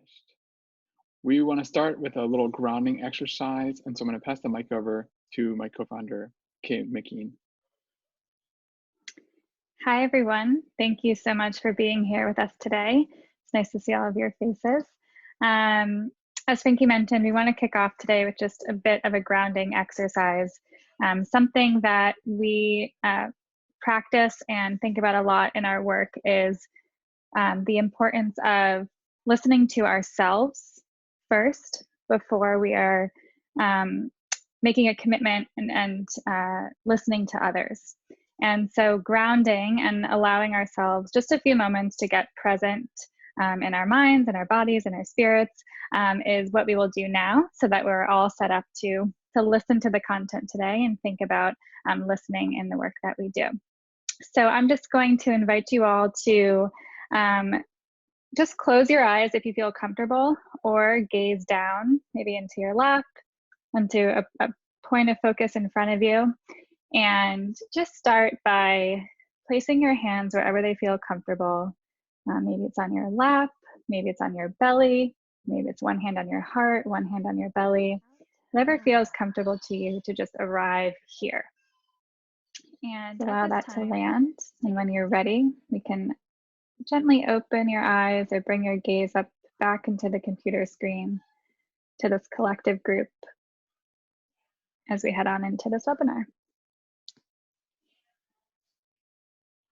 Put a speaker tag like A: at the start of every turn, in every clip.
A: finished. We want to start with a little grounding exercise, and so I'm going to pass the mic over to my co-founder, Kate McKean.
B: Hi, everyone. Thank you so much for being here with us today. It's nice to see all of your faces. As Frankie mentioned, we want to kick off today with just a bit of a grounding exercise, something that we practice and think about a lot in our work is the importance of listening to ourselves first before we are making a commitment and listening to others. And so grounding and allowing ourselves just a few moments to get present in our minds and our bodies and our spirits is what we will do now, so that we're all set up to listen to the content today and think about listening in the work that we do. So I'm just going to invite you all to just close your eyes if you feel comfortable, or gaze down, maybe into your lap, onto a point of focus in front of you. And just start by placing your hands wherever they feel comfortable. Maybe it's on your lap, maybe it's on your belly, maybe it's one hand on your heart, one hand on your belly, whatever feels comfortable to you to just arrive here. And allow that to land. And when you're ready, we can gently open your eyes or bring your gaze up back into the computer screen to this collective group as we head on into this webinar.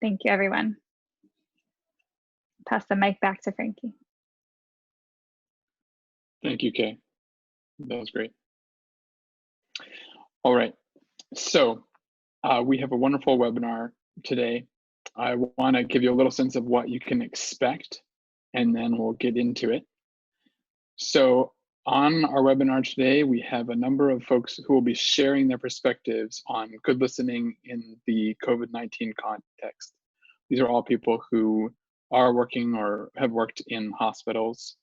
B: Thank you, everyone. Pass the mic back to Frankie.
A: Thank you, Kay. That was great. All right, so we have a wonderful webinar today. I want to give you a little sense of what you can expect, and then we'll get into it. So on our webinar today, we have a number of folks who will be sharing their perspectives on good listening in the COVID-19 context. These are all people who are working or have worked in hospitals.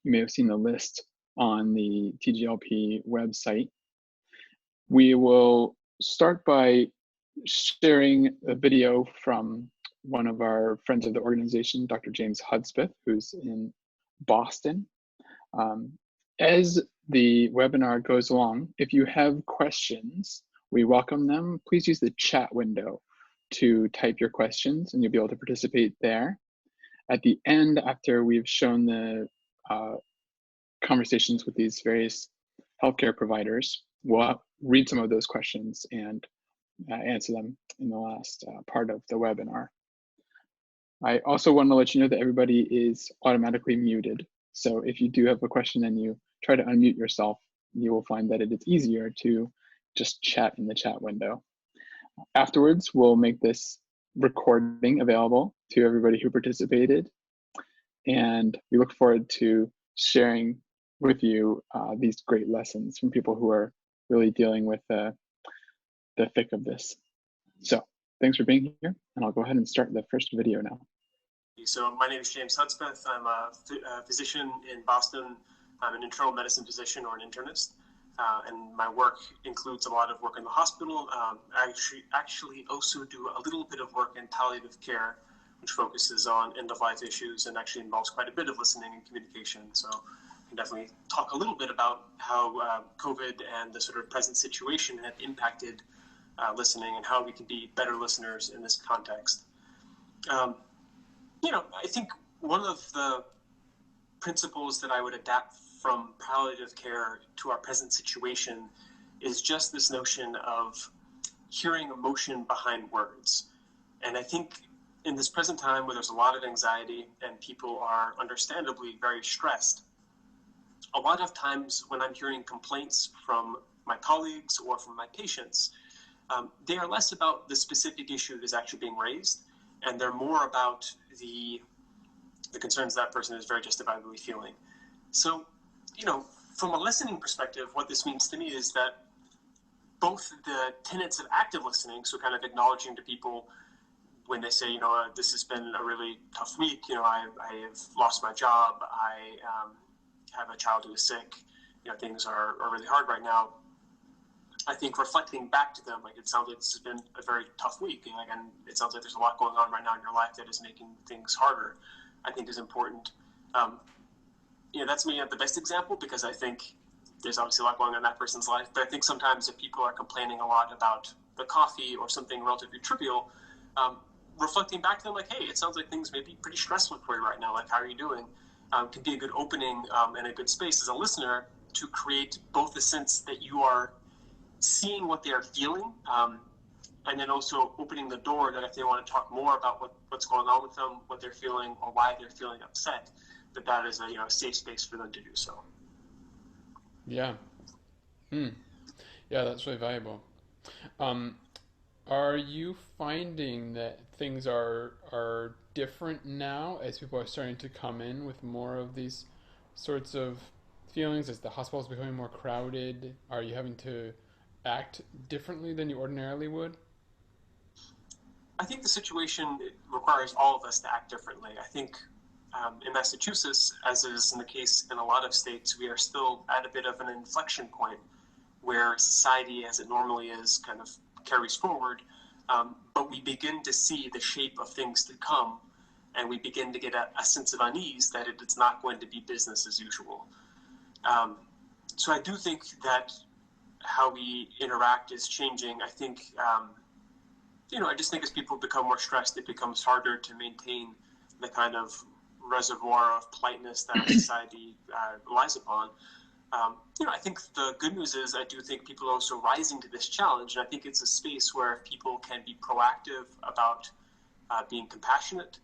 A: You may have seen the list on the TGLP website. We will start by sharing a video from one of our friends of the organization, Dr. James Hudspeth, who's in Boston. As the webinar goes along, if you have questions, we welcome them. Please use the chat window to type your questions, and you'll be able to participate there. At the end, after we've shown the conversations with these various healthcare providers, we'll read some of those questions and answer them in the last part of the webinar. I also want to let you know that everybody is automatically muted. So if you do have a question and you try to unmute yourself, you will find that it is easier to just chat in the chat window. Afterwards, we'll make this recording available to everybody who participated. And we look forward to sharing with you these great lessons from people who are really dealing with the thick of this. So thanks for being here, and I'll go ahead and start the first video now.
C: So my name is James Hudspeth. I'm a physician in Boston. I'm an internal medicine physician or an internist, and my work includes a lot of work in the hospital. I actually also do a little bit of work in palliative care, which focuses on end-of-life issues and actually involves quite a bit of listening and communication. So I can definitely talk a little bit about how COVID and the sort of present situation have impacted listening and how we can be better listeners in this context. I think one of the principles that I would adapt from palliative care to our present situation is just this notion of hearing emotion behind words. And I think in this present time where there's a lot of anxiety and people are understandably very stressed, a lot of times when I'm hearing complaints from my colleagues or from my patients, they are less about the specific issue that is actually being raised, and they're more about the concerns that person is very justifiably feeling. So, from a listening perspective, what this means to me is that both the tenets of active listening, so kind of acknowledging to people when they say, this has been a really tough week, I have lost my job, I have a child who is sick, things are really hard right now. I think reflecting back to them, it sounds like this has been a very tough week, and it sounds like there's a lot going on right now in your life that is making things harder, I think is important. that's maybe not the best example because I think there's obviously a lot going on in that person's life. But I think sometimes if people are complaining a lot about the coffee or something relatively trivial, reflecting back to them like, hey, it sounds like things may be pretty stressful for you right now. Like, how are you doing? Can be a good opening and a good space as a listener to create both the sense that you are seeing what they are feeling, and then also opening the door that if they want to talk more about what's going on with them, what they're feeling, or why they're feeling upset, that is a safe space for them to do so.
A: Yeah. Yeah, that's really valuable. Are you finding that things are different now as people are starting to come in with more of these sorts of feelings, as the hospital is becoming more crowded? Are you having to act differently than you ordinarily would?
C: I think the situation requires all of us to act differently. I think in Massachusetts, as is in the case in a lot of states, we are still at a bit of an inflection point where society, as it normally is, kind of carries forward, but we begin to see the shape of things to come, and we begin to get a sense of unease that it's not going to be business as usual. So I do think that how we interact is changing. I think, I just think as people become more stressed, it becomes harder to maintain the kind of reservoir of politeness that our society relies upon. I think the good news is I do think people are also rising to this challenge, and I think it's a space where people can be proactive about being compassionate,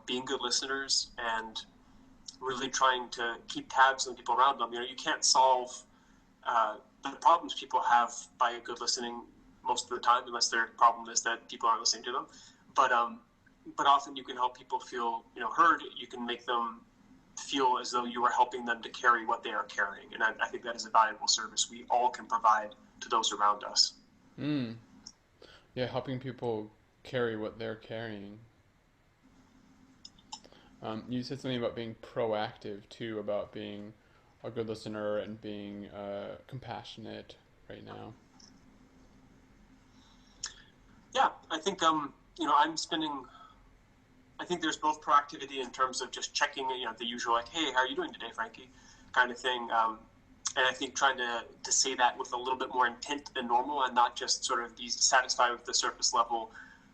C: being good listeners, and really trying to keep tabs on people around them. You can't solve the problems people have by good listening most of the time, unless their problem is that people aren't listening to them. But often you can help people feel heard. You can make them feel as though you are helping them to carry what they are carrying, and I think that is a valuable service we all can provide to those around us.
A: Yeah, helping people carry what they're carrying. You said something about being proactive too, about being a good listener and being compassionate right now.
C: Yeah, I think I think there's both proactivity in terms of just checking, the usual, like, hey, how are you doing today, Frankie, kind of thing. And I think trying to say that with a little bit more intent than normal and not just sort of be satisfied with the surface level,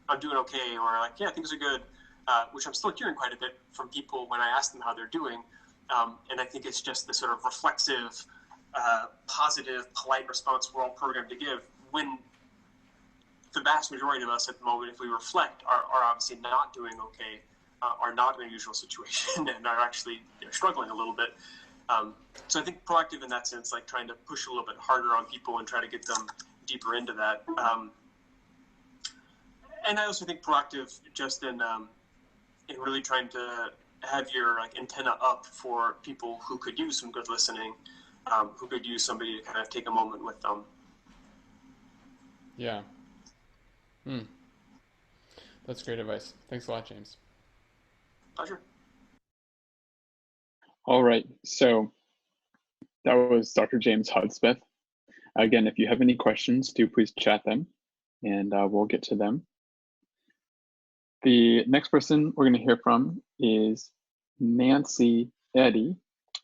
C: I'm doing okay, or like, yeah, things are good, which I'm still hearing quite a bit from people when I ask them how they're doing. And I think it's just the sort of reflexive, positive, polite response we're all programmed to give when the vast majority of us at the moment, if we reflect, are obviously not doing okay, are not in a usual situation, and are actually struggling a little bit. So I think proactive in that sense, like trying to push a little bit harder on people and try to get them deeper into that. And I also think proactive just in really trying to have your antenna up for people who could use some good listening, who could use somebody to kind of take a moment with them.
A: Yeah. That's great advice. Thanks a lot, James.
C: Pleasure.
A: All right. So that was Dr. James Hudspeth. Again, if you have any questions, do please chat them, and we'll get to them. The next person we're going to hear from is Nancy Eddy.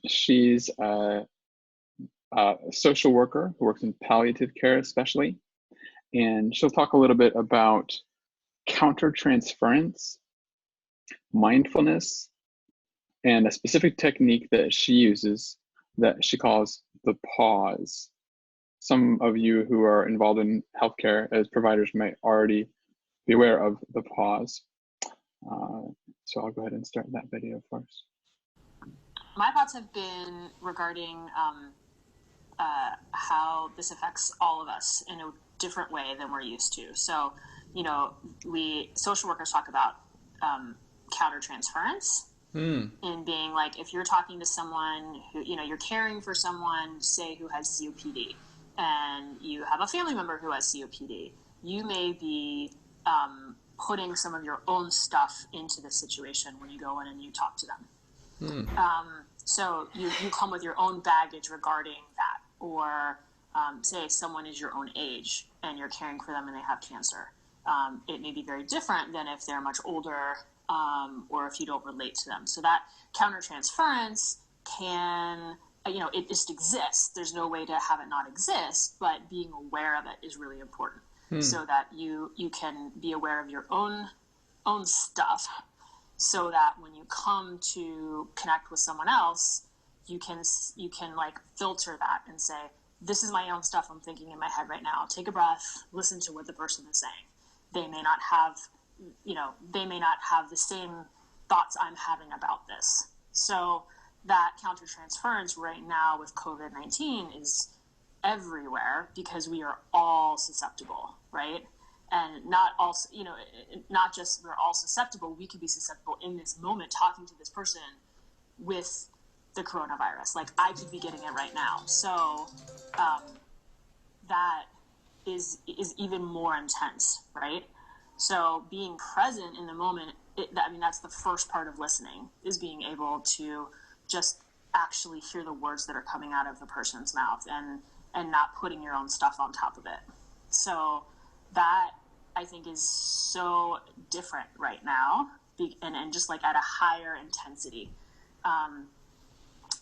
A: She's a social worker who works in palliative care especially, and she'll talk a little bit about countertransference, mindfulness, and a specific technique that she uses that she calls the pause. Some of you who are involved in healthcare as providers might already be aware of the pause. So I'll go ahead and start that video first.
D: My thoughts have been regarding how this affects all of us in a different way than we're used to. So, we social workers talk about countertransference in being like, if you're talking to someone who, you're caring for someone, say, who has COPD, and you have a family member who has COPD, you may be putting some of your own stuff into the situation when you go in and you talk to them. So you come with your own baggage regarding that, or say someone is your own age and you're caring for them and they have cancer. It may be very different than if they're much older or if you don't relate to them. So that countertransference can, it just exists. There's no way to have it not exist, but being aware of it is really important, so that you can be aware of your own stuff, so that when you come to connect with someone else, you can like filter that and say, this is my own stuff I'm thinking in my head right now. Take a breath, listen to what the person is saying. They may not have the same thoughts I'm having about this. So that countertransference right now with COVID-19 is everywhere, because we are all susceptible, right? And not just we're all susceptible, we could be susceptible in this moment talking to this person with the coronavirus. Like, I could be getting it right now. So that is even more intense, right? So being present in the moment, that's the first part of listening, is being able to just actually hear the words that are coming out of the person's mouth and not putting your own stuff on top of it. So that, I think, is so different right now, and just like at a higher intensity.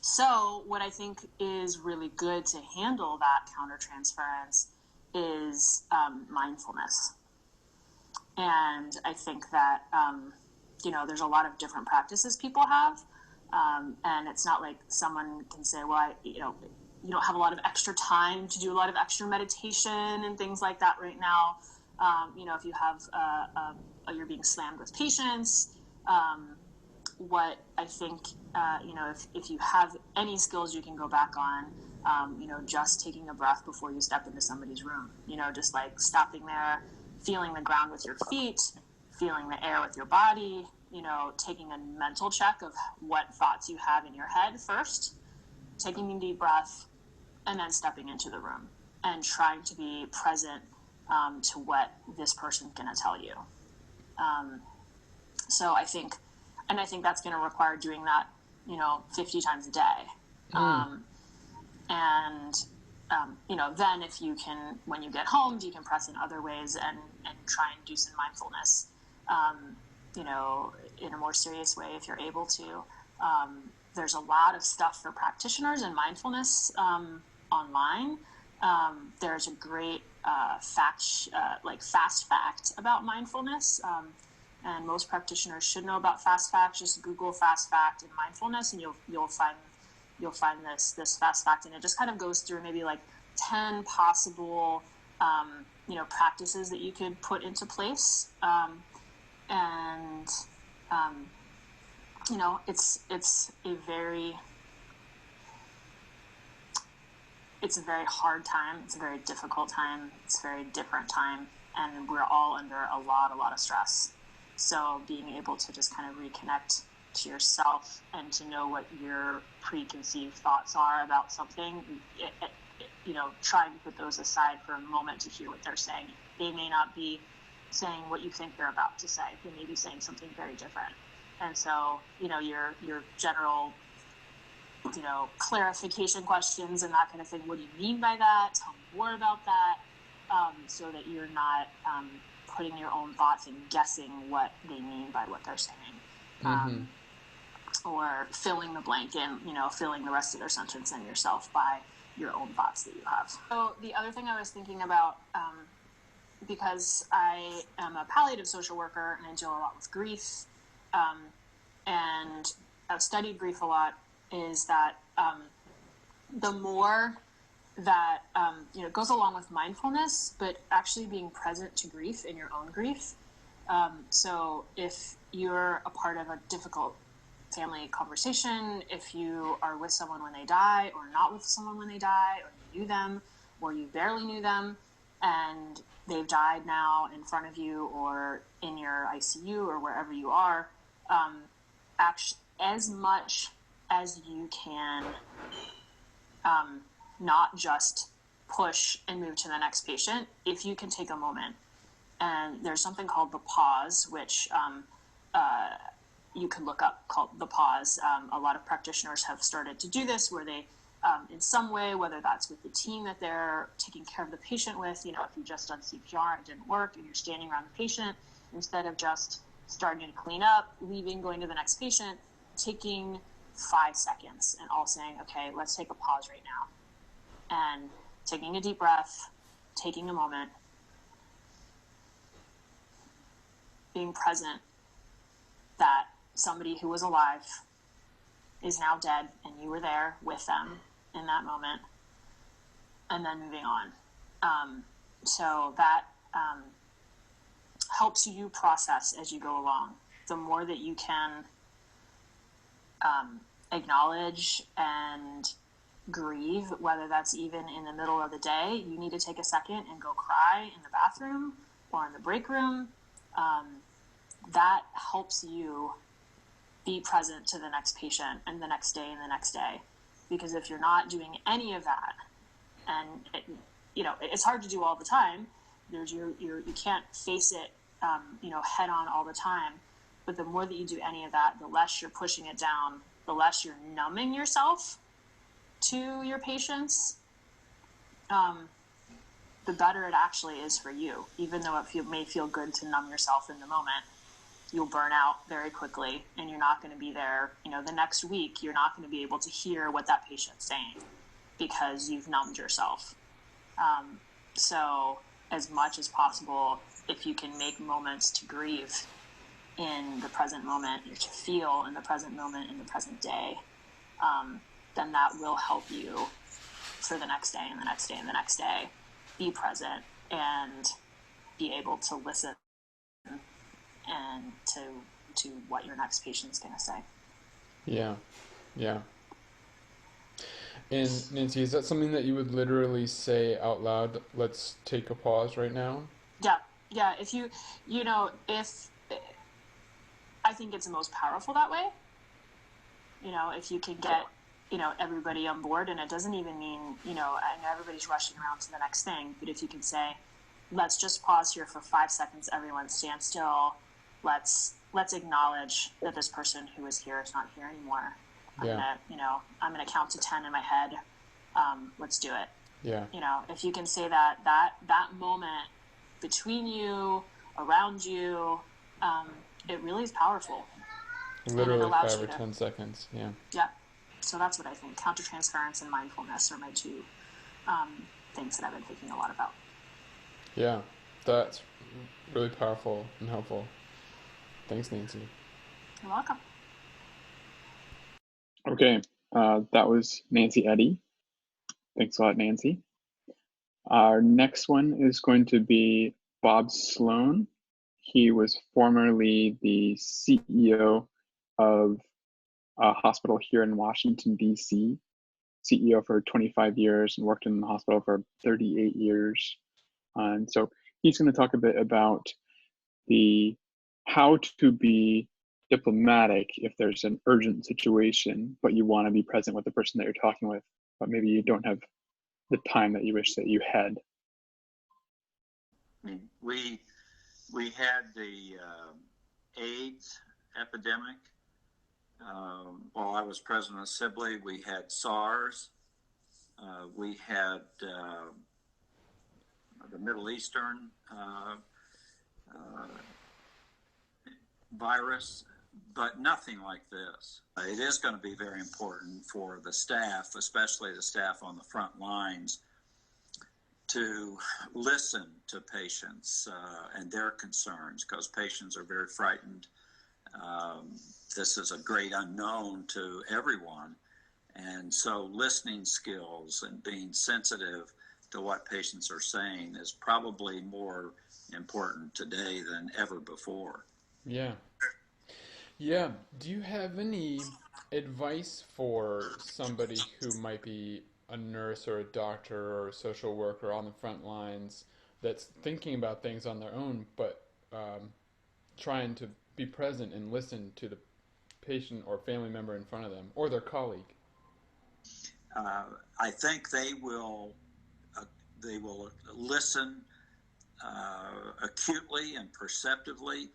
D: So what I think is really good to handle that countertransference is mindfulness. And I think that, there's a lot of different practices people have. And it's not like someone can say, well, you don't have a lot of extra time to do a lot of extra meditation and things like that right now. If you have, you're being slammed with patients, what I think, if you have any skills you can go back on, just taking a breath before you step into somebody's room, just like stopping there, feeling the ground with your feet, feeling the air with your body, taking a mental check of what thoughts you have in your head first, taking a deep breath, and then stepping into the room and trying to be present to what this person's going to tell you. So I think that's going to require doing that, 50 times a day. Then if you can, when you get home, decompress in other ways and try and do some mindfulness, in a more serious way, if you're able to. There's a lot of stuff for practitioners in mindfulness online. There's a great fast fact about mindfulness. And most practitioners should know about fast facts. Just Google fast fact and mindfulness, and you'll find this fast fact, and it just kind of goes through maybe like 10 possible practices that you could put into place. It's a very hard time. It's a very difficult time. It's a very different time, and we're all under a lot of stress. So being able to just kind of reconnect to yourself and to know what your preconceived thoughts are about something, trying to put those aside for a moment to hear what they're saying. They may not be saying what you think they're about to say. They may be saying something very different. And so, your general, clarification questions and that kind of thing. What do you mean by that? Tell me more about that, so that you're not putting your own thoughts and guessing what they mean by what they're saying. Or filling the blank in, filling the rest of their sentence in yourself by your own thoughts that you have. So the other thing I was thinking about, because I am a palliative social worker and I deal a lot with grief, and I've studied grief a lot, is that the more that, it goes along with mindfulness, but actually being present to grief in your own grief. So if you're a part of a difficult family conversation, if you are with someone when they die or not with someone when they die, or you knew them or you barely knew them and they've died now in front of you or in your ICU or wherever you are, as much as you can, not just push and move to the next patient, if you can take a moment. And there's something called the pause, which you can look up, called the pause. A lot of practitioners have started to do this, where they, in some way, whether that's with the team that they're taking care of the patient with, if you just done CPR, it didn't work, and you're standing around the patient, instead of just starting to clean up, leaving, going to the next patient, taking 5 seconds and all saying, okay, let's take a pause right now. And taking a deep breath, taking a moment, being present that somebody who was alive is now dead and you were there with them in that moment, and then moving on. So that helps you process as you go along. The more that you can acknowledge and grieve, whether that's even in the middle of the day, you need to take a second and go cry in the bathroom or in the break room. That helps you be present to the next patient and the next day and the next day. Because if you're not doing any of that, and it's hard to do all the time, you can't face it head on all the time. But the more that you do any of that, the less you're pushing it down, the less you're numbing yourself to your patients, the better it actually is for you. Even though it may feel good to numb yourself in the moment, you'll burn out very quickly, and you're not going to be there. The next week, you're not going to be able to hear what that patient's saying because you've numbed yourself. So as much as possible, if you can make moments to grieve in the present moment, or to feel in the present moment, in the present day, then that will help you for the next day and the next day and the next day. Be present and be able to listen and to what your next patient's going to say.
A: Yeah. And Nancy, is that something that you would literally say out loud? Let's take a pause right now.
D: Yeah. If if I think it's the most powerful that way. If you can get everybody on board, and it doesn't even mean I know everybody's rushing around to the next thing, but if you can say, let's just pause here for 5 seconds, everyone stand still. Let's acknowledge that this person who is here is not here anymore. I'm gonna count to 10 in my head. Let's do it.
A: Yeah.
D: If you can say that moment between you, around you, it really is powerful.
A: Literally 5 or 10 seconds. Yeah.
D: Yeah. So that's what I think. Countertransference and mindfulness are my two things that I've been thinking a lot about.
A: Yeah, that's really powerful and helpful. Thanks, Nancy.
D: You're welcome.
A: Okay, that was Nancy Eddy. Thanks a lot, Nancy. Our next one is going to be Bob Sloan. He was formerly the CEO of a hospital here in Washington, D.C., CEO for 25 years and worked in the hospital for 38 years. And so he's going to talk a bit about how to be diplomatic if there's an urgent situation, but you want to be present with the person that you're talking with, but maybe you don't have the time that you wish that you had.
E: I mean, we had the AIDS epidemic. While I was president of Sibley, we had SARS. We had the Middle Eastern virus, but nothing like this. It is going to be very important for the staff, especially the staff on the front lines, to listen to patients and their concerns, because patients are very frightened. This is a great unknown to everyone. And so listening skills and being sensitive to what patients are saying is probably more important today than ever before.
A: Yeah. Do you have any advice for somebody who might be a nurse or a doctor or a social worker on the front lines that's thinking about things on their own, but trying to be present and listen to the patient or family member in front of them or their colleague?
E: I think they will listen acutely and perceptively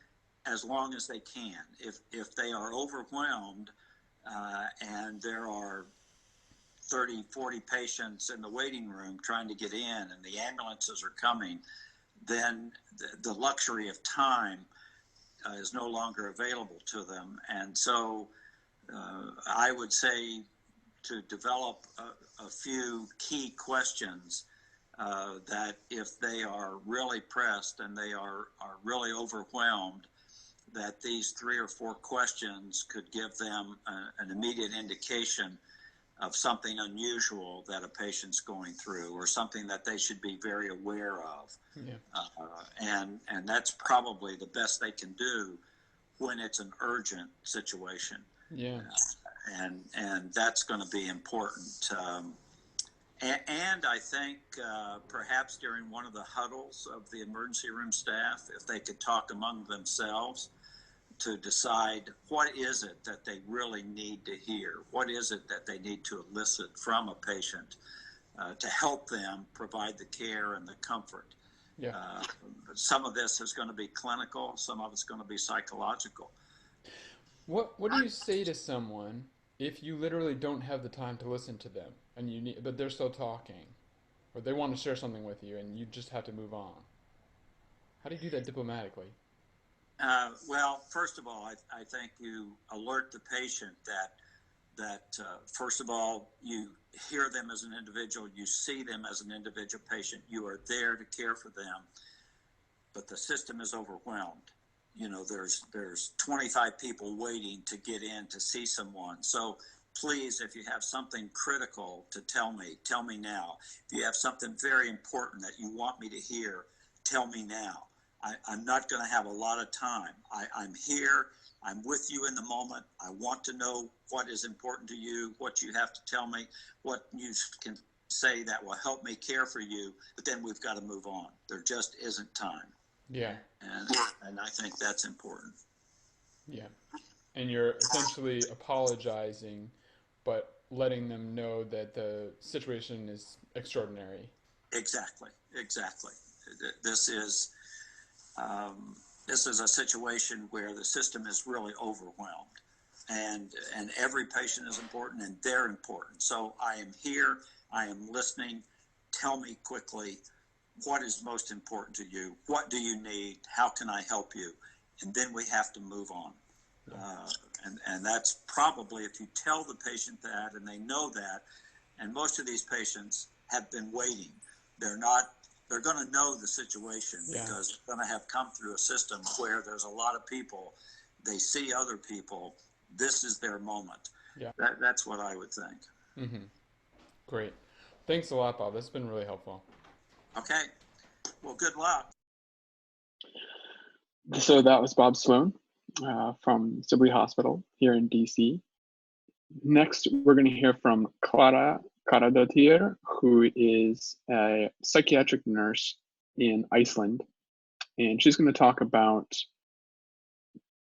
E: as long as they can. If they are overwhelmed and there are 30, 40 patients in the waiting room trying to get in and the ambulances are coming, then the luxury of time is no longer available to them. And so I would say to develop a few key questions that if they are really pressed and they are really overwhelmed, that these 3 or 4 questions could give them an immediate indication of something unusual that a patient's going through, or something that they should be very aware of.
A: Yeah.
E: And that's probably the best they can do when it's an urgent situation.
A: Yeah.
E: And that's going to be important. And I think perhaps during one of the huddles of the emergency room staff, if they could talk among themselves to decide what is it that they really need to hear, what is it that they need to elicit from a patient to help them provide the care and the comfort.
A: Yeah.
E: Some of this is going to be clinical, some of it's going to be psychological.
A: What do you say to someone if you literally don't have the time to listen to them, and but they're still talking, or they want to share something with you and you just have to move on? How do you do that diplomatically?
E: Well, first of all, I think you alert the patient that first of all, you hear them as an individual, you see them as an individual patient, you are there to care for them, but the system is overwhelmed. You know, there's 25 people waiting to get in to see someone. So please, if you have something critical to tell me now. If you have something very important that you want me to hear, tell me now. I'm not going to have a lot of time. I'm here. I'm with you in the moment. I want to know what is important to you, what you have to tell me, what you can say that will help me care for you, but then we've got to move on. There just isn't time.
A: Yeah.
E: And I think that's important.
A: Yeah. And you're essentially apologizing, but letting them know that the situation is extraordinary.
E: Exactly. This is a situation where the system is really overwhelmed, and every patient is important, and they're important. So I am here. I am listening. Tell me quickly what is most important to you. What do you need? How can I help you? And then we have to move on. And that's probably, if you tell the patient that and they know that, and most of these patients have been waiting. They're going to know the situation because they're going to have come through a system where there's a lot of people. They see other people. This is their moment.
A: Yeah.
E: That's what I would think.
A: Mm-hmm. Great. Thanks a lot, Bob. That's been really helpful.
E: Okay. Well, good luck.
A: So that was Bob Sloan from Sibley Hospital here in DC. Next, we're going to hear from Káradóttir, who is a psychiatric nurse in Iceland. And she's going to talk about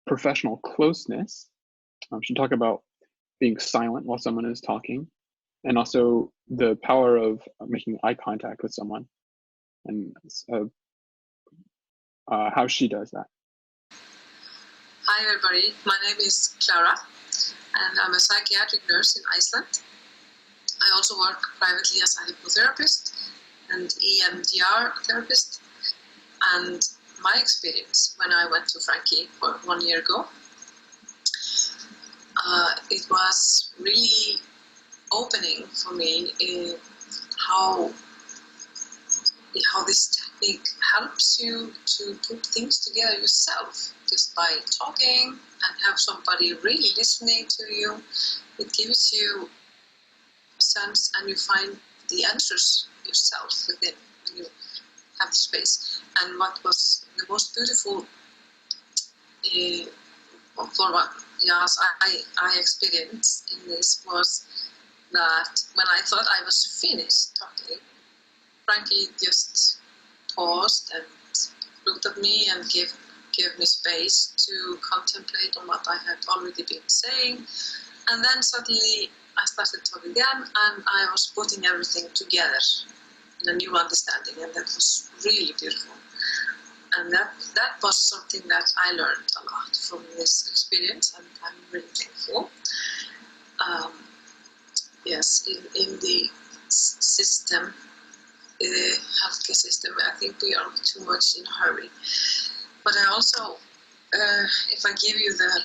A: professional closeness. She'll talk about being silent while someone is talking, and also the power of making eye contact with someone, and how she does that.
F: Hi everybody, my name is Klara and I'm a psychiatric nurse in Iceland. I also work privately as a hypnotherapist and EMDR therapist. And my experience when I went to Frankie for 1 year ago, it was really opening for me how this technique helps you to put things together yourself just by talking and have somebody really listening to you. It gives you a sense and you find the answers yourself within when you have the space. And what was the most beautiful for what I experienced in this was that when I thought I was finished talking, Frankie just paused and looked at me and gave me space to contemplate on what I had already been saying. And then suddenly I started talking again and I was putting everything together in a new understanding, and that was really beautiful. And that was something that I learned a lot from this experience, and I'm really thankful. Yes, in the system, the healthcare system, I think we are too much in a hurry. But I also, if I give you the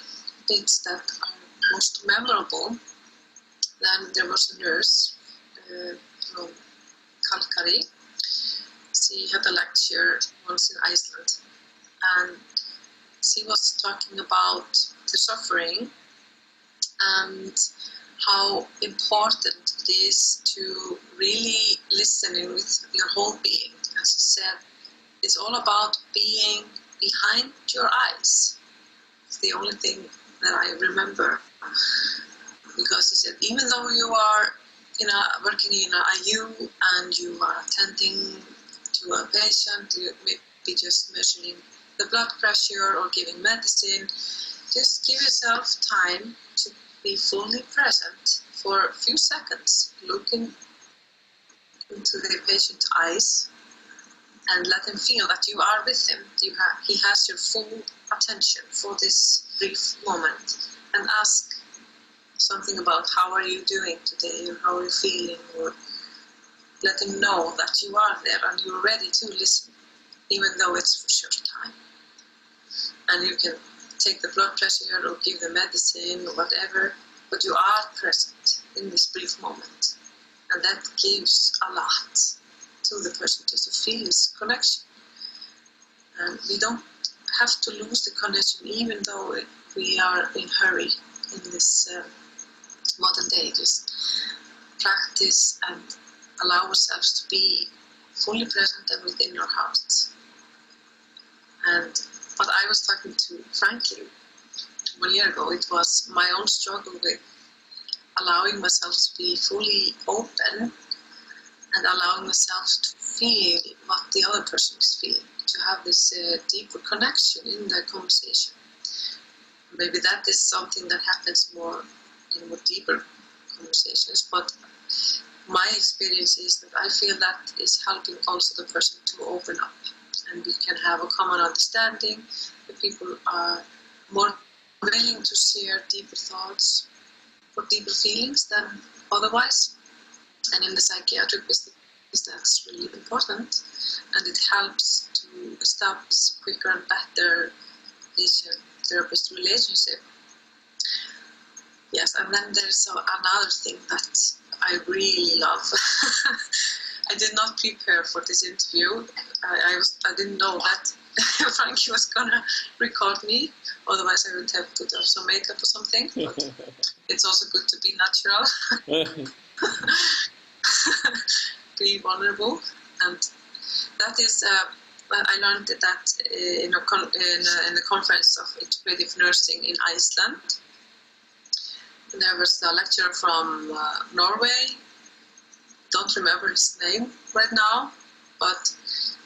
F: things that are most memorable, then there was a nurse from Klara. She had a lecture once in Iceland, and she was talking about the suffering and how important it is to really listen with your whole being. As she said, it's all about being behind your eyes. It's the only thing that I remember, because she said, even though you are working in an IU and you are attending to a patient, you may be just measuring the blood pressure or giving medicine, just give yourself time to be fully present for a few seconds, looking into the patient's eyes and let him feel that you are with him. He has your full attention for this brief moment, and ask something about how are you doing today, or how are you feeling, or let him know that you are there and you're ready to listen, even though it's for short time. And you can take the blood pressure or give the medicine or whatever, but you are present in this brief moment. And that gives a lot to the person just to feel this connection. And we don't have to lose the connection, even though we are in hurry in this modern day. Just practice and allow ourselves to be fully present and within our hearts. And what I was talking to Frankie 1 year ago, it was my own struggle with allowing myself to be fully open and allowing myself to feel what the other person is feeling, to have this deeper connection in the conversation. Maybe that is something that happens more in more deeper conversations, but my experience is that I feel that is helping also the person to open up, and we can have a common understanding. The people are more willing to share deeper thoughts or deeper feelings than otherwise. And in the psychiatric business, that's really important, and it helps to establish quicker and better patient-therapist relationship. Yes, and then there's another thing that I really love. I did not prepare for this interview. I didn't know that Frankie was gonna record me. Otherwise, I would have put on some makeup or something. But it's also good to be natural, be vulnerable, and that is. I learned that in the conference of integrative nursing in Iceland. There was a lecturer from Norway. Don't remember his name right now, but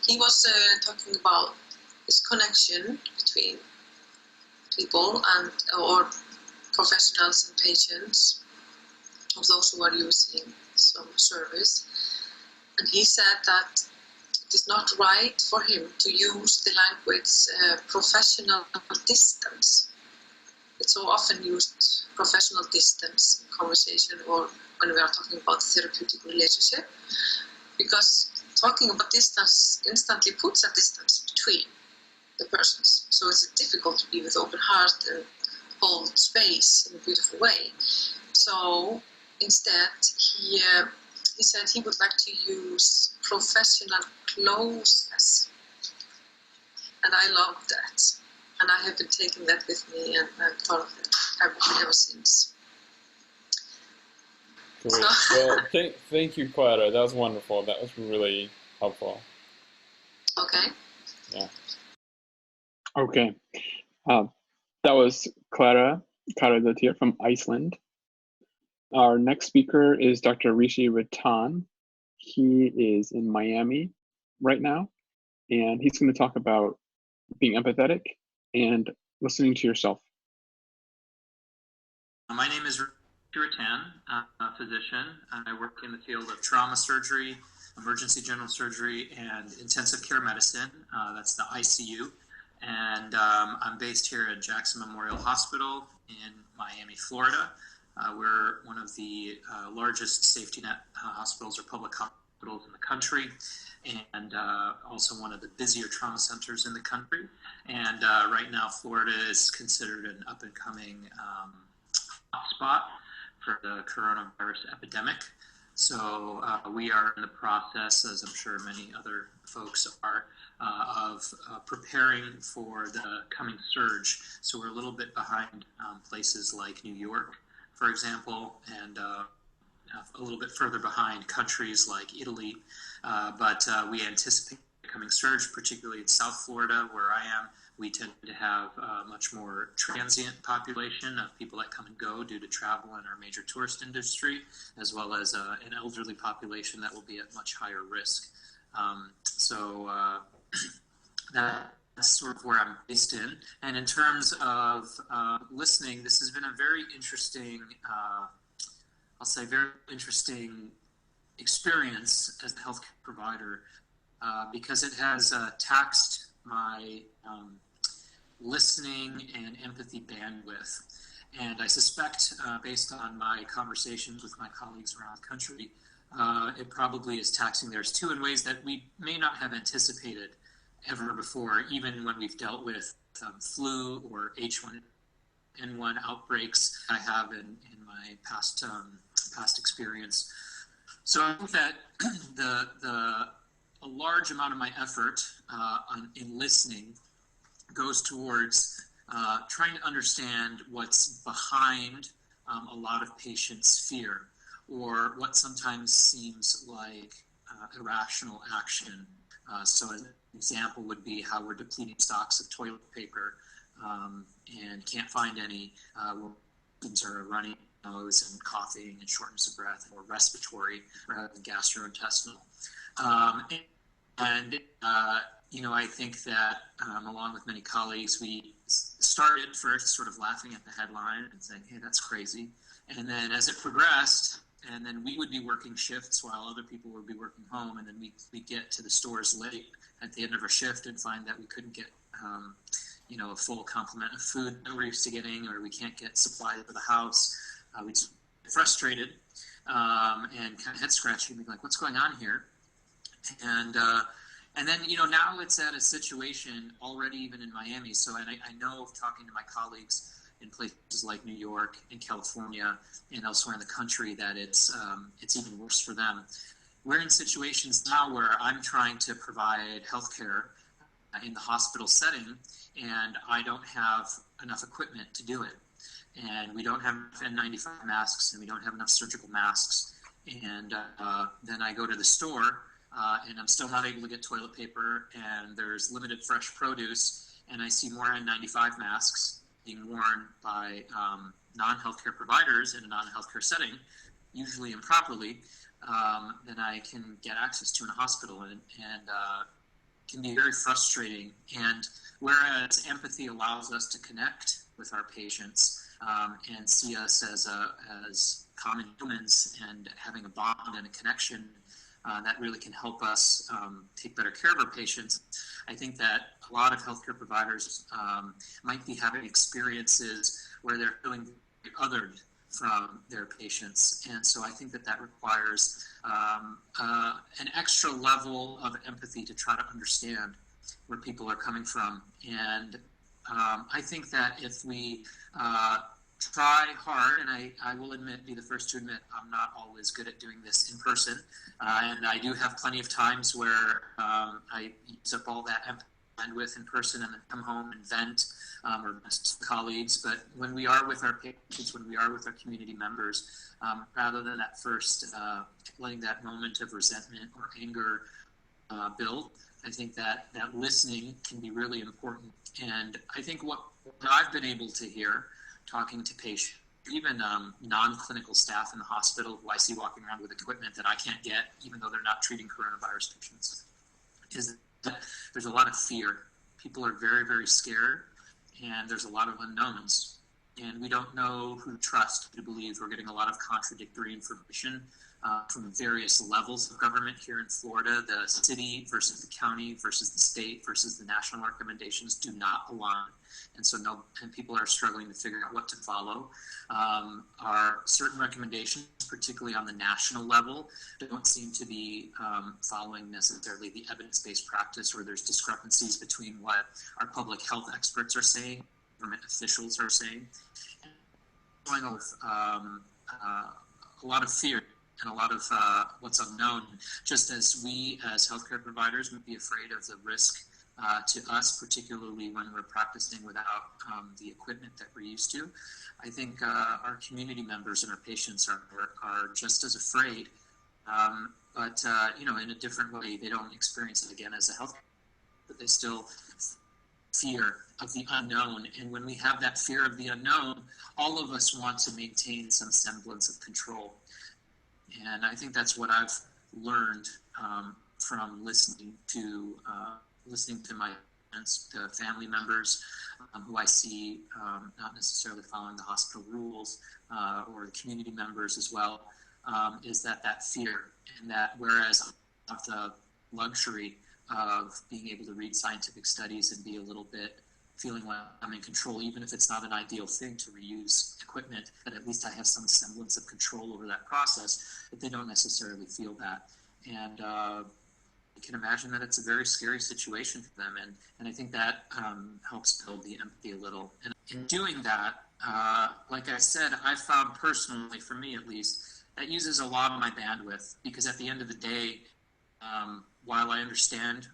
F: he was talking about this connection between people and or professionals and patients, of those who are using some service. And he said that it is not right for him to use the language professional distance. It's so often used, professional distance in conversation or when we are talking about therapeutic relationship, because talking about distance instantly puts a distance between the persons. So it's difficult to be with open heart and hold space in a beautiful way. So instead, he said he would like to use professional closeness. And I love that. And I have been taking that with me, and I've thought of it ever since.
A: Great. Well, thank you, Klara. That was wonderful. That was really helpful.
F: Okay.
A: Yeah. Okay. That was Káradóttir from Iceland. Our next speaker is Dr. Rishi Rattan. He is in Miami right now, and he's going to talk about being empathetic and listening to yourself.
G: My name is Rishi Rattan. I'm a physician. I work in the field of trauma surgery, emergency general surgery, and intensive care medicine. That's the ICU. And I'm based here at Jackson Memorial Hospital in Miami, Florida. We're one of the largest safety net hospitals or public hospitals in the country, and also one of the busier trauma centers in the country. And right now, Florida is considered an up-and-coming hotspot for the coronavirus epidemic. So we are in the process, as I'm sure many other folks are, of preparing for the coming surge. So we're a little bit behind places like New York, for example, and a little bit further behind countries like Italy. But we anticipate the coming surge, particularly in South Florida, where I am. We tend to have a much more transient population of people that come and go due to travel and our major tourist industry, as well as an elderly population that will be at much higher risk. So that's sort of where I'm based in. And in terms of listening, this has been a very interesting, I'll say very interesting experience as a healthcare provider, because it has taxed my listening and empathy bandwidth. And I suspect, based on my conversations with my colleagues around the country, it probably is taxing theirs too in ways that we may not have anticipated ever before, even when we've dealt with flu or H1N1 outbreaks I have in my past experience. So I think that a large amount of my effort in listening goes towards trying to understand what's behind a lot of patients' fear, or what sometimes seems like irrational action. So an example would be how we're depleting stocks of toilet paper and can't find any. Symptoms are running nose and coughing and shortness of breath, or respiratory rather than gastrointestinal. I think that along with many colleagues, we started first sort of laughing at the headline and saying, hey, that's crazy. And then as it progressed, and then we would be working shifts while other people would be working home, and then we'd get to the stores late at the end of our shift and find that we couldn't get a full complement of food that we're used to getting, or we can't get supplies for the house. We'd get frustrated and kind of head scratching, being like, what's going on here? And then, now it's at a situation already even in Miami. So, and I know, talking to my colleagues in places like New York and California and elsewhere in the country, that it's even worse for them. We're in situations now where I'm trying to provide healthcare in the hospital setting, and I don't have enough equipment to do it. And we don't have N95 masks, and we don't have enough surgical masks. And then I go to the store, and I'm still not able to get toilet paper, and there's limited fresh produce, and I see more N95 masks being worn by non-healthcare providers in a non-healthcare setting, usually improperly, than I can get access to in a hospital, and can be very frustrating. And whereas empathy allows us to connect with our patients and see us as common humans and having a bond and a connection that really can help us take better care of our patients, I think that a lot of healthcare providers might be having experiences where they're feeling othered from their patients. And so I think that requires an extra level of empathy to try to understand where people are coming from. And I think that if we try hard, and I will be the first to admit, I'm not always good at doing this in person, and I do have plenty of times where I use up all that empathy bandwidth in person and then come home and vent or message colleagues. But when we are with our patients, when we are with our community members, rather than that first letting that moment of resentment or anger build, I think that listening can be really important. And I think what I've been able to hear talking to patients, even non-clinical staff in the hospital who I see walking around with equipment that I can't get, even though they're not treating coronavirus patients, is that there's a lot of fear. People are very, very scared, and there's a lot of unknowns. And we don't know who to trust, to believe. We're getting a lot of contradictory information from various levels of government here in Florida. The city versus the county versus the state versus the national recommendations do not align. And so people are struggling to figure out what to follow. Our certain recommendations, particularly on the national level, don't seem to be following necessarily the evidence-based practice, where there's discrepancies between what our public health experts are saying, government officials are saying. with a lot of fear and a lot of what's unknown, just as we as healthcare providers would be afraid of the risk to us, particularly when we're practicing without the equipment that we're used to. I think our community members and our patients are just as afraid, but in a different way. They don't experience it again as a health, but they still fear of the unknown. And when we have that fear of the unknown, all of us want to maintain some semblance of control. And I think that's what I've learned from listening to my friends, the family members who I see not necessarily following the hospital rules, or the community members as well, is that fear. And that whereas I have the luxury of being able to read scientific studies and be a little bit feeling like I'm in control, even if it's not an ideal thing to reuse equipment, but at least I have some semblance of control over that process, but they don't necessarily feel that. And you can imagine that it's a very scary situation for them. And I think that helps build the empathy a little. And in doing that, like I said, I found personally, for me at least, that uses a lot of my bandwidth, because at the end of the day, while I understand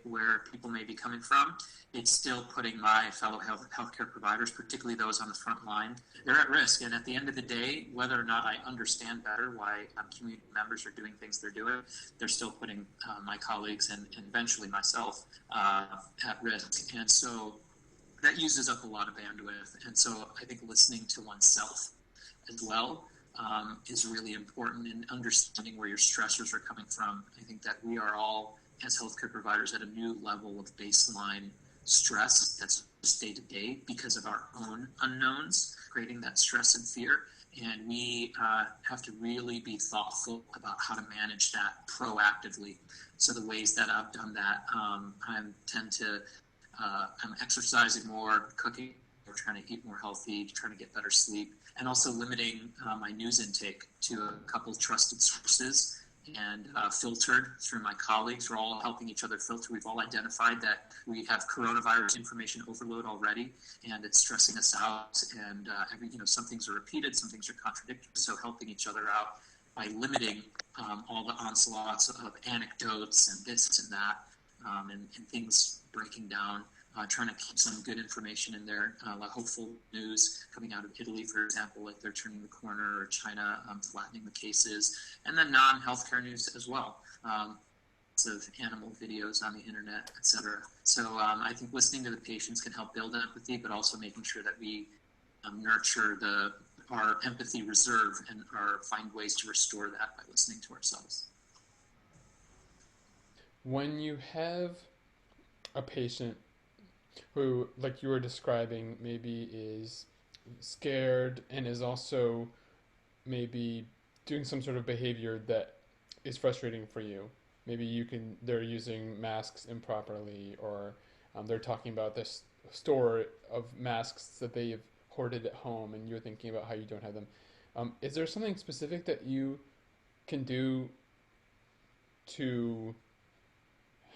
G: where people may be coming from, it's still putting my fellow healthcare providers, particularly those on the front line, they're at risk. And at the end of the day, whether or not I understand better why community members are doing things they're doing, they're still putting my colleagues and eventually myself at risk. And so that uses up a lot of bandwidth. And so I think listening to oneself as well is really important in understanding where your stressors are coming from. I think that we are all, as healthcare providers, at a new level of baseline stress that's day to day because of our own unknowns, creating that stress and fear. And we have to really be thoughtful about how to manage that proactively. So the ways that I've done that, I'm exercising more, cooking, or trying to eat more healthy, trying to get better sleep, and also limiting my news intake to a couple of trusted sources and filtered through my colleagues. We're all helping each other filter. We've all identified that we have coronavirus information overload already, and it's stressing us out. And some things are repeated, some things are contradictory. So helping each other out by limiting all the onslaughts of anecdotes and this and that, and things breaking down. Trying to keep some good information in there, like hopeful news coming out of Italy, for example, like they're turning the corner, or China flattening the cases, and then non-healthcare news as well. Lots of animal videos on the internet, etc. So I think listening to the patients can help build empathy, but also making sure that we nurture our empathy reserve and find ways to restore that by listening to ourselves.
A: When you have a patient who, like you were describing, maybe is scared and is also maybe doing some sort of behavior that is frustrating for you. Maybe they're using masks improperly, or they're talking about this store of masks that they've hoarded at home, and you're thinking about how you don't have them. Is there something specific that you can do to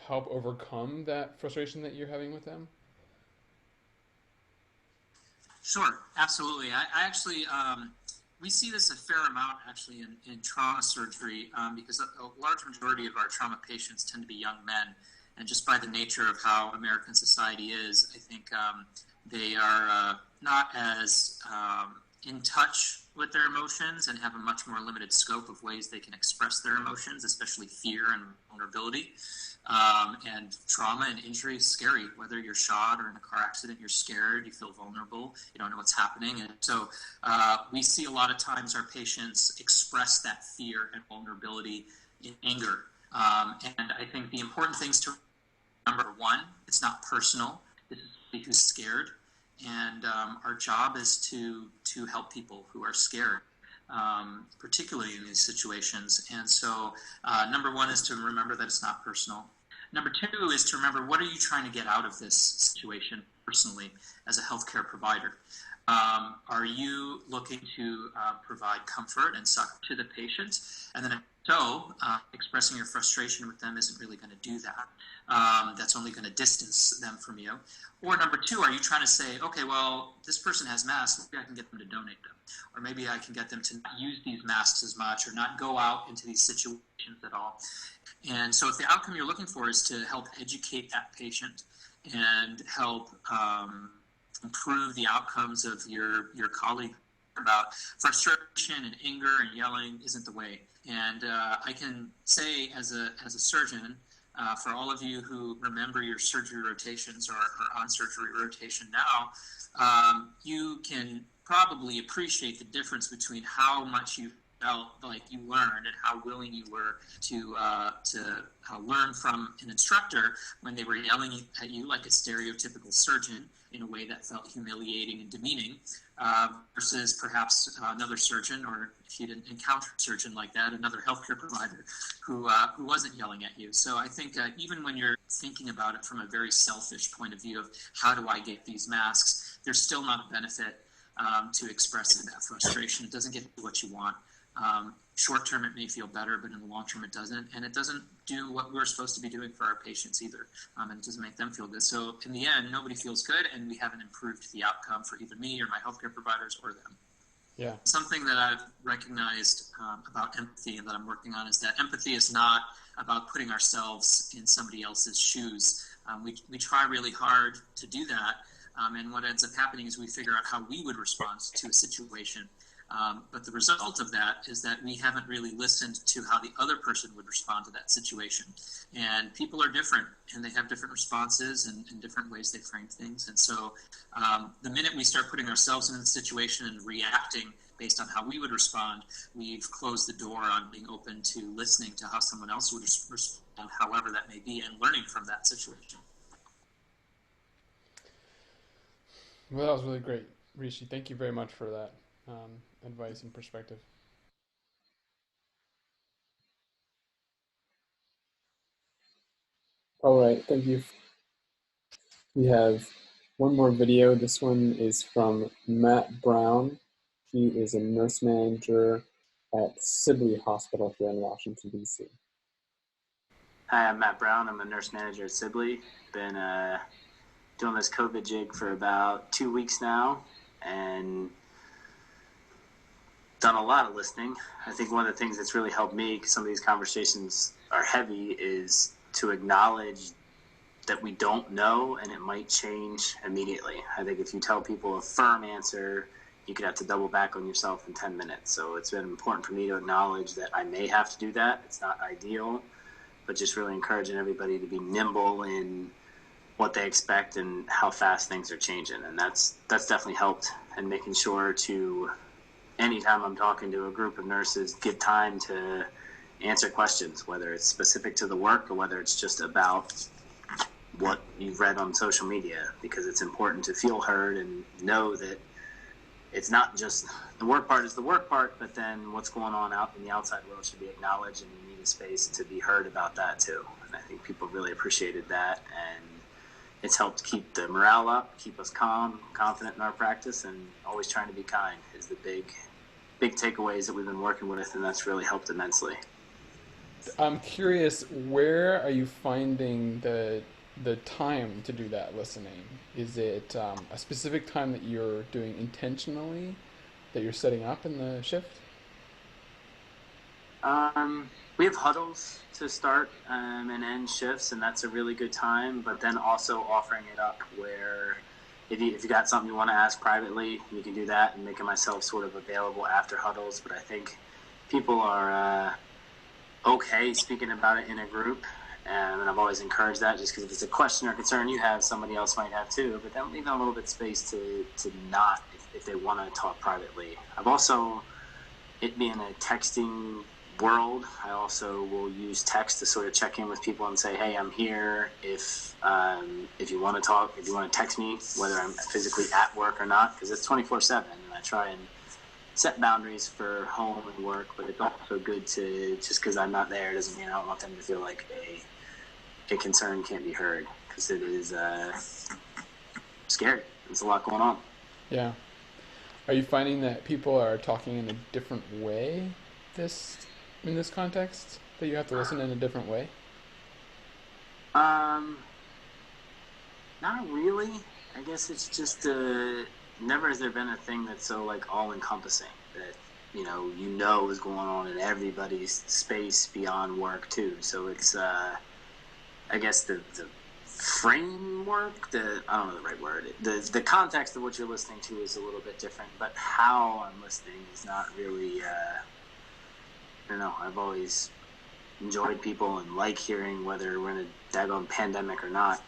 A: help overcome that frustration that you're having with them?
G: Sure, absolutely. I actually, we see this a fair amount actually in trauma surgery, because a large majority of our trauma patients tend to be young men. And just by the nature of how American society is, I think they are not as in touch with their emotions and have a much more limited scope of ways they can express their emotions, especially fear and vulnerability. And trauma and injury is scary. Whether you're shot or in a car accident, you're scared, you feel vulnerable, you don't know what's happening. And so we see a lot of times our patients express that fear and vulnerability in anger. And I think the important things to remember, one, it's not personal. This is somebody who's scared. And our job is to help people who are scared, particularly in these situations. And so number one is to remember that it's not personal. Number two is to remember, what are you trying to get out of this situation? personally as a healthcare provider. Are you looking to provide comfort and support to the patient? And then if so, expressing your frustration with them isn't really going to do that. That's only going to distance them from you. Or number two, are you trying to say, okay, well, this person has masks, maybe I can get them to donate them. Or maybe I can get them to not use these masks as much or not go out into these situations at all. And so if the outcome you're looking for is to help educate that patient and help improve the outcomes of your colleague about frustration and anger and yelling isn't the way. And I can say as a surgeon, for all of you who remember your surgery rotations or on surgery rotation now, you can probably appreciate the difference between how much you felt like you learned and how willing you were to learn from an instructor when they were yelling at you like a stereotypical surgeon in a way that felt humiliating and demeaning, versus perhaps another surgeon, or if you didn't encounter a surgeon like that, another healthcare provider who wasn't yelling at you. So I think even when you're thinking about it from a very selfish point of view of how do I get these masks, there's still not a benefit to expressing that frustration. It doesn't get you what you want. Short term, it may feel better, but in the long term, it doesn't. And it doesn't do what we're supposed to be doing for our patients either. And it doesn't make them feel good. So in the end, nobody feels good, and we haven't improved the outcome for either me or my healthcare providers or them.
A: Yeah.
G: Something that I've recognized about empathy and that I'm working on is that empathy is not about putting ourselves in somebody else's shoes. We try really hard to do that. And what ends up happening is we figure out how we would respond to a situation. But the result of that is that we haven't really listened to how the other person would respond to that situation. And people are different, and they have different responses and different ways they frame things. And so the minute we start putting ourselves in the situation and reacting based on how we would respond, we've closed the door on being open to listening to how someone else would respond, however that may be, and learning from that situation.
A: Well, that was really great, Rishi. Thank you very much for that advice and perspective. All right, thank you. We have one more video. This one is from Matt Brown. He is a nurse manager at Sibley Hospital here in Washington, D.C.
H: Hi, I'm Matt Brown. I'm a nurse manager at Sibley. Been doing this COVID jig for about 2 weeks now, and done a lot of listening. I think one of the things that's really helped me, because some of these conversations are heavy, is to acknowledge that we don't know and it might change immediately. I think if you tell people a firm answer, you could have to double back on yourself in 10 minutes. So it's been important for me to acknowledge that I may have to do that. It's not ideal, but just really encouraging everybody to be nimble in what they expect and how fast things are changing. And that's definitely helped, and making sure to, anytime I'm talking to a group of nurses, give time to answer questions, whether it's specific to the work or whether it's just about what you've read on social media, because it's important to feel heard and know that it's not just the work part is the work part, but then what's going on out in the outside world should be acknowledged, and you need a space to be heard about that too. And I think people really appreciated that, and it's helped keep the morale up, keep us calm, confident in our practice, and always trying to be kind is the big takeaways that we've been working with, and that's really helped immensely.
A: I'm curious, where are you finding the time to do that listening? Is it a specific time that you're doing intentionally, that you're setting up in the shift?
H: We have huddles to start and end shifts, and that's a really good time, but then also offering it up where if you got something you want to ask privately, you can do that, and making myself sort of available after huddles. But I think people are okay speaking about it in a group, and I've always encouraged that, just because if it's a question or concern you have, somebody else might have too, but then leave them a little bit of space to not, if they want to talk privately. I've also, it being a texting world, I also will use text to sort of check in with people and say, hey, I'm here. If you want to talk, if you want to text me, whether I'm physically at work or not, because it's 24/7, and I try and set boundaries for home and work, but it's also good to, just because I'm not there doesn't mean I don't want them to feel like a concern can't be heard, because it is scary. There's a lot going on.
A: Yeah. Are you finding that people are talking in a different way in this context? That you have to listen in a different way?
H: Not really. I guess it's just never has there been a thing that's so like all encompassing that you know is going on in everybody's space beyond work too. So it's I guess the framework, I don't know the right word. The context of what you're listening to is a little bit different, but how I'm listening is not really. I don't know. I've always enjoyed people and like hearing whether we're in a daggone pandemic or not,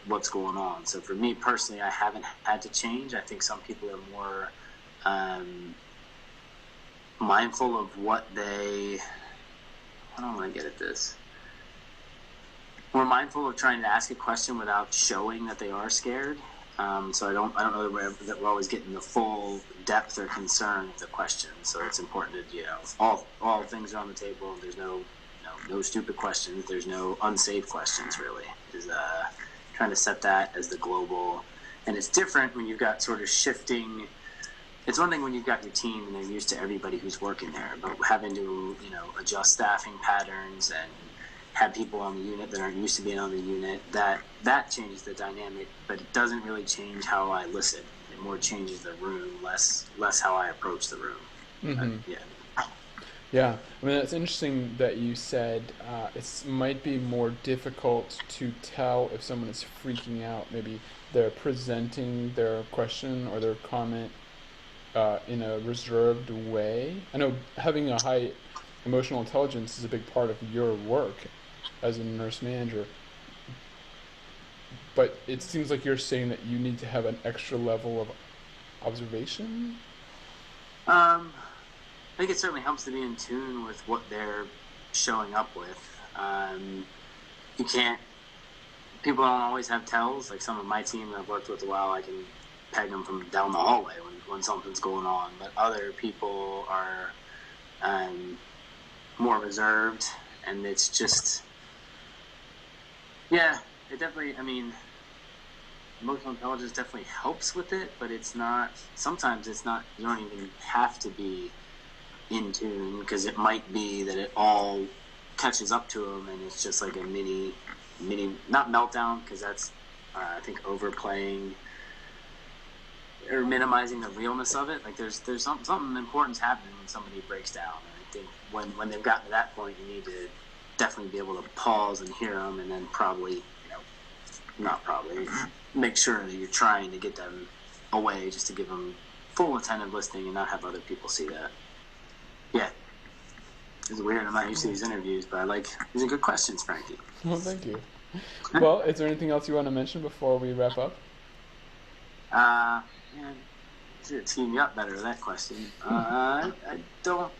H: what's going on. So for me personally, I haven't had to change. I think some people are more mindful of what I don't want to get at this. More mindful of trying to ask a question without showing that they are scared. So I don't know that we're always getting the full depth or concern of the question. So it's important to all things are on the table. There's no stupid questions. There's no unsafe questions, really. Is trying to set that as the global. And it's different when you've got sort of shifting. It's one thing when you've got your team and they're used to everybody who's working there, but having to adjust staffing patterns and have people on the unit that aren't used to being on the unit, that changes the dynamic, but it doesn't really change how I listen. It more changes the room, less how I approach the room.
A: Mm-hmm.
H: Yeah.
A: Yeah, I mean, it's interesting that you said it might be more difficult to tell if someone is freaking out. Maybe they're presenting their question or their comment in a reserved way. I know having a high emotional intelligence is a big part of your work as a nurse manager, but it seems like you're saying that you need to have an extra level of observation?
H: I think it certainly helps to be in tune with what they're showing up with. People don't always have tells. Like some of my team that I've worked with a while, I can peg them from down the hallway when something's going on. But other people are more reserved, and it's just, it definitely, emotional intelligence definitely helps with it, but sometimes it's not, you don't even have to be in tune, because it might be that it all catches up to them and it's just like a mini not meltdown, because that's I think overplaying or minimizing the realness of it. Like there's something important's happening when somebody breaks down, and I think when they've gotten to that point, you need to definitely be able to pause and hear them, and then make sure that you're trying to get them away, just to give them full attentive listening and not have other people see that. Yeah. It's weird. I'm not used to these interviews, but these are good questions, Frankie.
A: Well, thank you. Well, is there anything else you want to mention before we wrap up?
H: Should have teamed me up better with that question. I don't.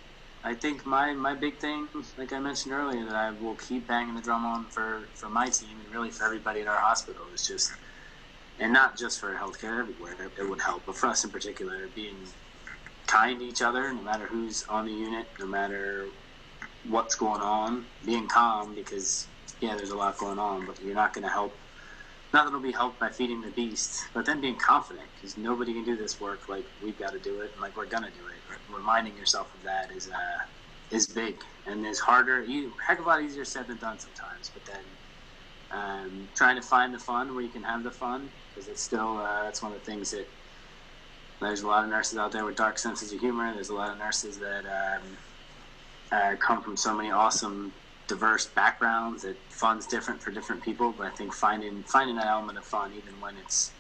H: I think my big thing, like I mentioned earlier, that I will keep banging the drum on for my team and really for everybody at our hospital is just, and not just for healthcare everywhere, it would help, but for us in particular, being kind to each other, no matter who's on the unit, no matter what's going on, being calm, because there's a lot going on, but you're not going to help. Nothing will be helped by feeding the beast, but then being confident, because nobody can do this work like we've got to do it, and like we're gonna do it. Reminding yourself of that is big, and is harder, heck of a lot easier said than done sometimes. But then trying to find the fun where you can have the fun, because it's still that's one of the things that. There's a lot of nurses out there with dark senses of humor. There's a lot of nurses that come from so many awesome, diverse backgrounds that fun's different for different people. But I think finding that element of fun, even when it's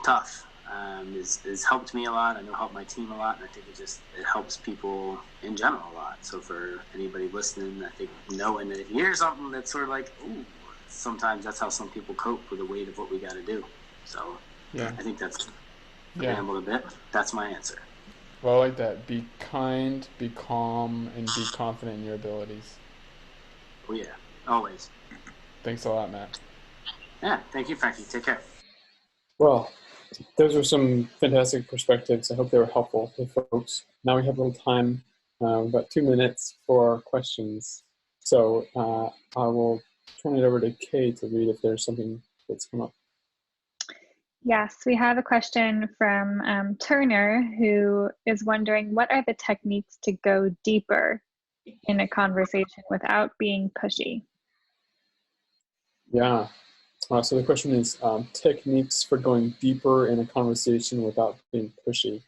H: tough, has helped me a lot. I know helped my team a lot, and I think it helps people in general a lot. So for anybody listening, I think knowing that if you hear something that's sort of like, ooh, sometimes that's how some people cope with the weight of what we got to do. So I think that's. Rambled a bit. That's my answer.
A: Well, I like that. Be kind, be calm, and be confident in your abilities.
H: Oh yeah, always.
A: Thanks a lot, Matt.
H: Yeah, thank you, Frankie. Take care.
A: Well, those were some fantastic perspectives. I hope they were helpful for folks. Now we have a little time, about 2 minutes for questions. So I will turn it over to Kay to read if there's something that's come up.
B: Yes, we have a question from Turner, who is wondering, what are the techniques to go deeper in a conversation without being pushy?
A: Yeah. So the question is techniques for going deeper in a conversation without being pushy.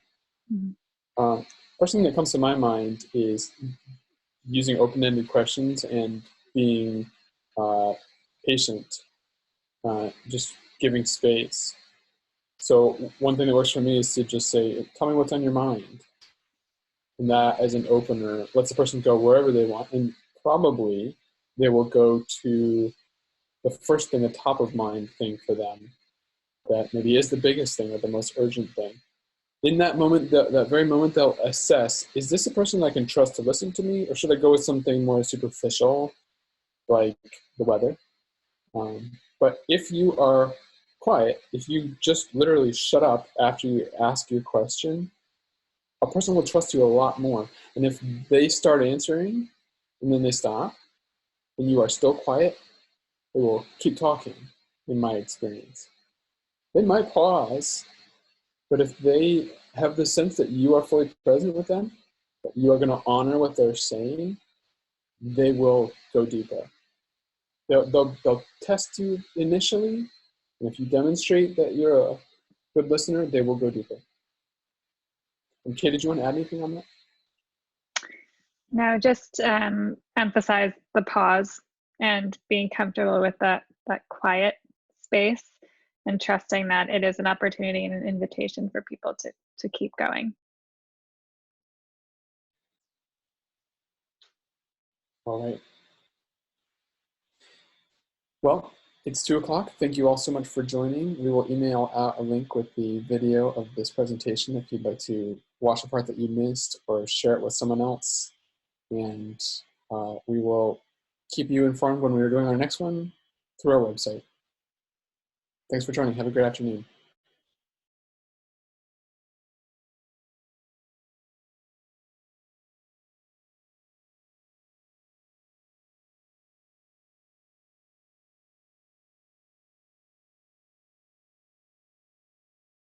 A: Mm-hmm. First thing that comes to my mind is using open-ended questions and being patient, just giving space. So one thing that works for me is to just say, tell me what's on your mind. And that, as an opener, lets the person go wherever they want. And probably they will go to the first thing, the top of mind thing for them, that maybe is the biggest thing or the most urgent thing. In that moment, that very moment, they'll assess, is this a person I can trust to listen to me, or should I go with something more superficial, like the weather? But if you are quiet, if you just literally shut up after you ask your question, a person will trust you a lot more. And if they start answering and then they stop, and you are still quiet, they will keep talking, in my experience. They might pause, but if they have the sense that you are fully present with them, that you are going to honor what they're saying, they will go deeper. They'll test you initially, and if you demonstrate that you're a good listener, they will go deeper. And Kay, did you want to add anything on that?
B: No, just emphasize the pause and being comfortable with that quiet space and trusting that it is an opportunity and an invitation for people to keep going.
A: All right. Well, it's 2 o'clock. Thank you all so much for joining. We will email out a link with the video of this presentation if you'd like to watch the part that you missed or share it with someone else. And we will keep you informed when we are doing our next one through our website. Thanks for joining. Have a great afternoon.